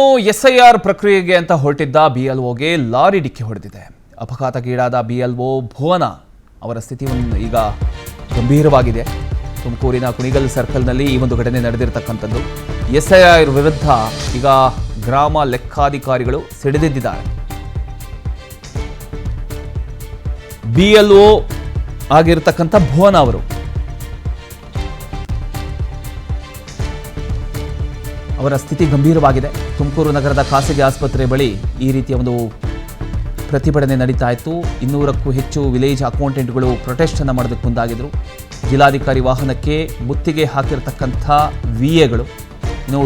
ಇನ್ನು ಎಸ್ಐಆರ್ ಪ್ರಕ್ರಿಯೆಗೆ ಅಂತ ಹೊರಟಿದ್ದ ಬಿಎಲ್ಒಗೆ ಲಾರಿ ಡಿಕ್ಕಿ ಹೊಡೆದಿದೆ. ಅಪಘಾತಕ್ಕೀಡಾದ ಬಿಎಲ್ಒ ಭುವನ ಅವರ ಸ್ಥಿತಿ ಈಗ ಗಂಭೀರವಾಗಿದೆ. ತುಮಕೂರಿನ ಕುಣಿಗಲ್ ಸರ್ಕಲ್ನಲ್ಲಿ ಈ ಒಂದು ಘಟನೆ ನಡೆದಿರತಕ್ಕಂಥದ್ದು. ಎಸ್ಐಆರ್ ವಿರುದ್ಧ ಈಗ ಗ್ರಾಮ ಲೆಕ್ಕಾಧಿಕಾರಿಗಳು ಸಿಡಿದೆದ್ದಿದ್ದಾರೆ. ಬಿಎಲ್ಒ ಆಗಿರತಕ್ಕಂಥ ಭುವನ ಅವರು ಅವರ ಸ್ಥಿತಿ ಗಂಭೀರವಾಗಿದೆ. ತುಮಕೂರು ನಗರದ ಖಾಸಗಿ ಆಸ್ಪತ್ರೆ ಬಳಿ ಈ ರೀತಿಯ ಒಂದು ಪ್ರತಿಭಟನೆ ನಡೀತಾ ಇತ್ತು. 200ಕ್ಕೂ ಹೆಚ್ಚು ವಿಲೇಜ್ ಅಕೌಂಟೆಂಟ್ಗಳು ಪ್ರೊಟೆಸ್ಟ್ ಅನ್ನು ಮಾಡೋದಕ್ಕೆ ಮುಂದಾಗಿದ್ರು. ಜಿಲ್ಲಾಧಿಕಾರಿ ವಾಹನಕ್ಕೆ ಮುತ್ತಿಗೆ ಹಾಕಿರತಕ್ಕಂಥ ವಿಎಗಳು, ಇನ್ನು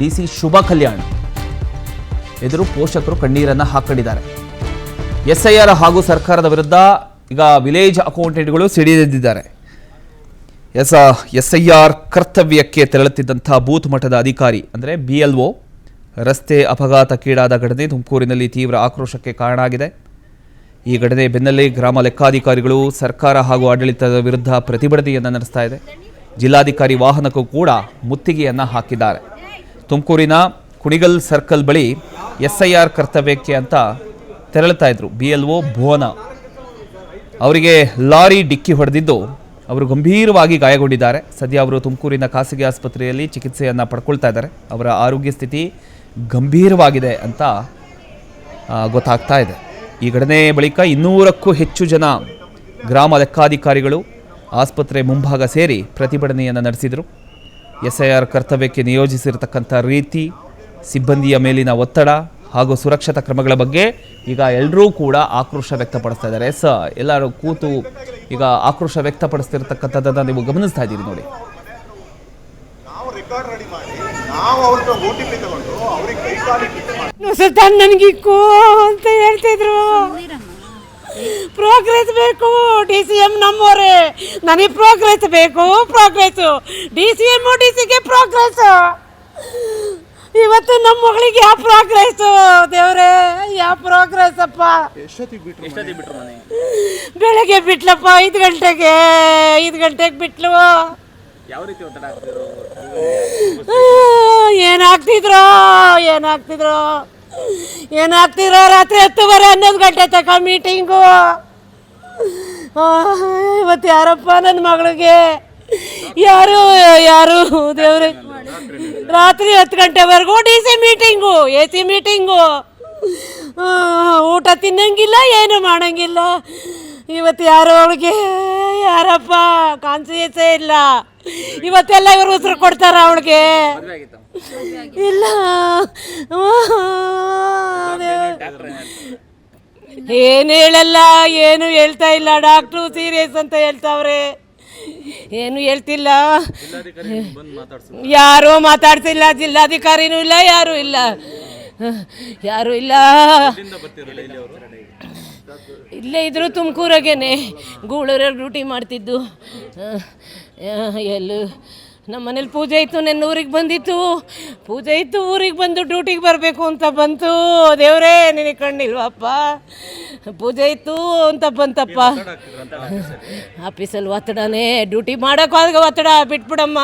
ಡಿಸಿ ಶುಭ ಕಲ್ಯಾಣ್ ಎದುರು ಪೋಷಕರು ಕಣ್ಣೀರನ್ನು ಹಾಕೊಂಡಿದ್ದಾರೆ. ಎಸ್ಐಆರ್ ಹಾಗೂ ಸರ್ಕಾರದ ವಿರುದ್ಧ ಈಗ ವಿಲೇಜ್ ಅಕೌಂಟೆಂಟ್ಗಳು ಸಿಡಿದೆದ್ದಿದ್ದಾರೆ. ಎಸ್ಐಆರ್ ಕರ್ತವ್ಯಕ್ಕೆ ತೆರಳುತ್ತಿದ್ದಂಥ ಬೂತ್ ಮಟ್ಟದ ಅಧಿಕಾರಿ ಅಂದರೆ ಬಿಎಲ್ಒ ರಸ್ತೆ ಅಪಘಾತಕ್ಕೀಡಾದ ಘಟನೆ ತುಮಕೂರಿನಲ್ಲಿ ತೀವ್ರ ಆಕ್ರೋಶಕ್ಕೆ ಕಾರಣ ಆಗಿದೆ. ಈ ಘಟನೆ ಬೆನ್ನಲ್ಲೇ ಗ್ರಾಮ ಲೆಕ್ಕಾಧಿಕಾರಿಗಳು ಸರ್ಕಾರ ಹಾಗೂ ಆಡಳಿತದ ವಿರುದ್ಧ ಪ್ರತಿಭಟನೆಯನ್ನು ನಡೆಸ್ತಾ ಇದೆ. ಜಿಲ್ಲಾಧಿಕಾರಿ ವಾಹನಕ್ಕೂ ಕೂಡ ಮುತ್ತಿಗೆಯನ್ನು ಹಾಕಿದ್ದಾರೆ. ತುಮಕೂರಿನ ಕುಣಿಗಲ್ ಸರ್ಕಲ್ ಬಳಿ ಎಸ್ಐಆರ್ ಕರ್ತವ್ಯಕ್ಕೆ ಅಂತ ತೆರಳುತ್ತಾ ಇದ್ರು ಬಿಎಲ್ಒ ಭುವನ. ಅವರಿಗೆ ಲಾರಿ ಡಿಕ್ಕಿ ಹೊಡೆದಿದ್ದು ಅವರು ಗಂಭೀರವಾಗಿ ಗಾಯಗೊಂಡಿದ್ದಾರೆ. ಸದ್ಯ ಅವರು ತುಮಕೂರಿನ ಖಾಸಗಿ ಆಸ್ಪತ್ರೆಯಲ್ಲಿ ಚಿಕಿತ್ಸೆಯನ್ನು ಪಡ್ಕೊಳ್ತಾ ಇದ್ದಾರೆ. ಅವರ ಆರೋಗ್ಯ ಸ್ಥಿತಿ ಗಂಭೀರವಾಗಿದೆ ಅಂತ ಗೊತ್ತಾಗ್ತಾ ಇದೆ. ಈ ಘಟನೆ ಬಳಿಕ 200ಕ್ಕೂ ಹೆಚ್ಚು ಜನ ಗ್ರಾಮ ಲೆಕ್ಕಾಧಿಕಾರಿಗಳು ಆಸ್ಪತ್ರೆ ಮುಂಭಾಗ ಸೇರಿ ಪ್ರತಿಭಟನೆಯನ್ನು ನಡೆಸಿದರು. ಎಸ್ಐಆರ್ ಕರ್ತವ್ಯಕ್ಕೆ ನಿಯೋಜಿಸಿರತಕ್ಕಂಥ ರೀತಿ, ಸಿಬ್ಬಂದಿಯ ಮೇಲಿನ ಒತ್ತಡ ಹಾಗೂ ಸುರಕ್ಷತಾ ಕ್ರಮಗಳ ಬಗ್ಗೆ ಈಗ ಎಲ್ಲರೂ ಕೂಡ ಆಕ್ರೋಶ ವ್ಯಕ್ತಪಡಿಸ್ತಾ ಇದ್ದಾರೆ. ಎಲ್ಲರೂ ಕೂತು ಈಗ ಆಕ್ರೋಶ ವ್ಯಕ್ತಪಡಿಸ್ತಿರ್ತಕ್ಕಂಥದ್ದನ್ನು ನೀವು ಗಮನಿಸ್ತಾ ಇದ್ದೀರಿ ನೋಡಿ. ನನಗಿಕ್ಕು ಅಂತ ಹೇಳ್ತಿದ್ರು. ಪ್ರೋಗ್ರೆಸ್ ಬೇಕು, DCM ನಮ್ಮವರೇ, ನನಗೆ ಪ್ರೋಗ್ರೆಸ್ ಬೇಕು. DCM ಡಿಸಿಗೆ ಪ್ರೋಗ್ರೆಸ್. ಇವತ್ತು ನಮ್ಮ ಮಗಳಿಗೆ ಯಾವ ಪ್ರೋಗ್ರೆಸ್ ದೇವ್ರೆ, ಯಾವ ಪ್ರೋಗ್ರೆಸ್ ಅಪ್ಪ. ಬೆಳಗ್ಗೆ ಬಿಟ್ಲಪ್ಪ 5 ಗಂಟೆಗೆ ಬಿಟ್ಲು. ಏನಾಗ್ತಿದ್ರು ರಾತ್ರಿ 10:30 11 ಗಂಟೆ ತನಕ ಮೀಟಿಂಗು. ಇವತ್ತು ಯಾರಪ್ಪ ನನ್ನ ಮಗಳಿಗೆ, ಯಾರು ದೇವ್ರೆ, ರಾತ್ರಿ 10 ಗಂಟೆವರೆಗೂ DC ಮೀಟಿಂಗು, AC ಮೀಟಿಂಗು. ಊಟ ತಿನ್ನಂಗಿಲ್ಲ, ಏನು ಮಾಡಂಗಿಲ್ಲ. ಇವತ್ತು ಯಾರು ಅವಳಿಗೆ, ಯಾರಪ್ಪ ಕಾನ್ಸಿಯಸ್ಸೇ ಇಲ್ಲ. ಇವತ್ತೆಲ್ಲ ಇವರು ಉಸಿರು ಕೊಡ್ತಾರ ಅವಳಿಗೆ? ಇಲ್ಲ. ಏನು ಹೇಳಲ್ಲ, ಏನು ಹೇಳ್ತಾ ಇಲ್ಲ. ಡಾಕ್ಟ್ರು ಸೀರಿಯಸ್ ಅಂತ ಹೇಳ್ತಾವ್ರೆ, ಏನು ಹೇಳ್ತಿಲ್ಲ. ಯಾರೂ ಮಾತಾಡ್ತಿಲ್ಲ, ಜಿಲ್ಲಾಧಿಕಾರಿನೂ ಇಲ್ಲ, ಯಾರೂ ಇಲ್ಲ. ಇಲ್ಲೇ ಇದ್ರು, ತುಮಕೂರಾಗೇನೆ ಗೂಳೂರಲ್ಲಿ ಡ್ಯೂಟಿ ಮಾಡ್ತಿದ್ದು. ನಮ್ಮ ಮನೇಲಿ ಪೂಜೆ ಇತ್ತು, ನೆನ್ನೆ ಊರಿಗೆ ಬಂದಿತ್ತು. ಪೂಜೆ ಇತ್ತು, ಊರಿಗೆ ಬಂದು ಡ್ಯೂಟಿಗೆ ಬರಬೇಕು ಅಂತ ಬಂತು. ದೇವರೇ ನಿನಗೆ ಕಣ್ಣಿಲ್ವಪ್ಪ, ಪೂಜೆ ಇತ್ತು ಅಂತ ಬಂತಪ್ಪ. ಆಫೀಸಲ್ಲಿ ಒತ್ತಡನೇ, ಡ್ಯೂಟಿ ಮಾಡೋಕ್ಕಾಗ ಒತ್ತಡ. ಬಿಟ್ಬಿಡಮ್ಮ,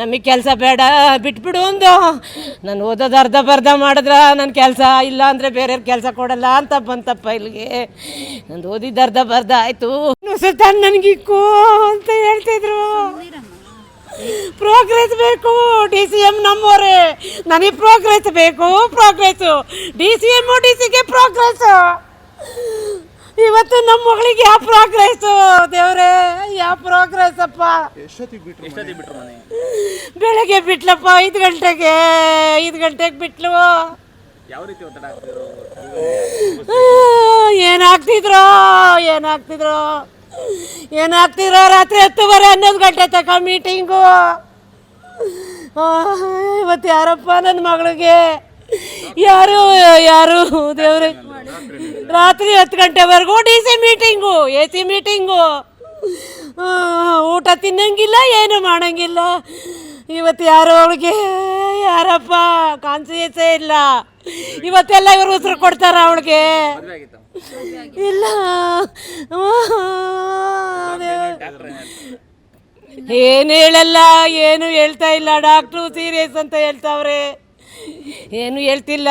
ನಮಗೆ ಕೆಲಸ ಬೇಡ, ಬಿಟ್ಬಿಡು ಒಂದು. ನಾನು ಓದೋದು ಅರ್ಧ ಮಾಡಿದ್ರೆ ನನ್ನ ಕೆಲಸ ಇಲ್ಲ ಅಂದರೆ ಬೇರೆಯವ್ರ ಕೆಲಸ ಕೊಡಲ್ಲ ಅಂತ ಬಂತಪ್ಪ ಇಲ್ಲಿಗೆ. ನಂದು ಓದಿದ್ದು ಅರ್ಧ ಆಯಿತು. ನನಗಿಕ್ಕು ಅಂತ ಹೇಳ್ತಿದ್ರು. ಪ್ರೋಗ್ರೆಸ್ ಬೇಕು, DCM ನಮ್ಮವರೇ, ನನಗೆ ಪ್ರೋಗ್ರೆಸ್ ಬೇಕು. DCM ಡಿಸಿಗೆ ಪ್ರೋಗ್ರೆಸ್. ಇವತ್ತು ನಮ್ಮ ಮಗಳಿಗೆ ಯಾವ ಪ್ರೋಗ್ರೆಸ್ ದೇವ್ರೆ, ಯಾವ ಪ್ರೋಗ್ರೆಸ್ ಅಪ್ಪ. ಬೆಳಗ್ಗೆ ಬಿಟ್ಲಪ್ಪ 5 ಗಂಟೆಗೆ ಬಿಟ್ಲು. ಏನಾಗ್ತಿದ್ರು ರಾತ್ರಿ 10:30 11 ಗಂಟೆ ತನಕ ಮೀಟಿಂಗು. ಇವತ್ತು ಯಾರಪ್ಪ ನನ್ನ ಮಗಳಿಗೆ, ಯಾರು ದೇವ್ರೆ, ರಾತ್ರಿ 10 ಗಂಟೆವರೆಗೂ DC ಮೀಟಿಂಗು, AC ಮೀಟಿಂಗು. ಊಟ ತಿನ್ನಂಗಿಲ್ಲ, ಏನು ಮಾಡಂಗಿಲ್ಲ. ಇವತ್ತು ಯಾರು ಅವಳಿಗೆ, ಯಾರಪ್ಪ ಕಾನ್ಸಿಯಸ್ಸೇ ಇಲ್ಲ. ಇವತ್ತೆಲ್ಲ ಇವರು ಉಸಿರು ಕೊಡ್ತಾರ ಅವಳಿಗೆ? ಇಲ್ಲ. ಏನು ಹೇಳಲ್ಲ, ಏನು ಹೇಳ್ತಾ ಇಲ್ಲ. ಡಾಕ್ಟ್ರು ಸೀರಿಯಸ್ ಅಂತ ಹೇಳ್ತಾವ್ರೆ, ಏನು ಹೇಳ್ತಿಲ್ಲ.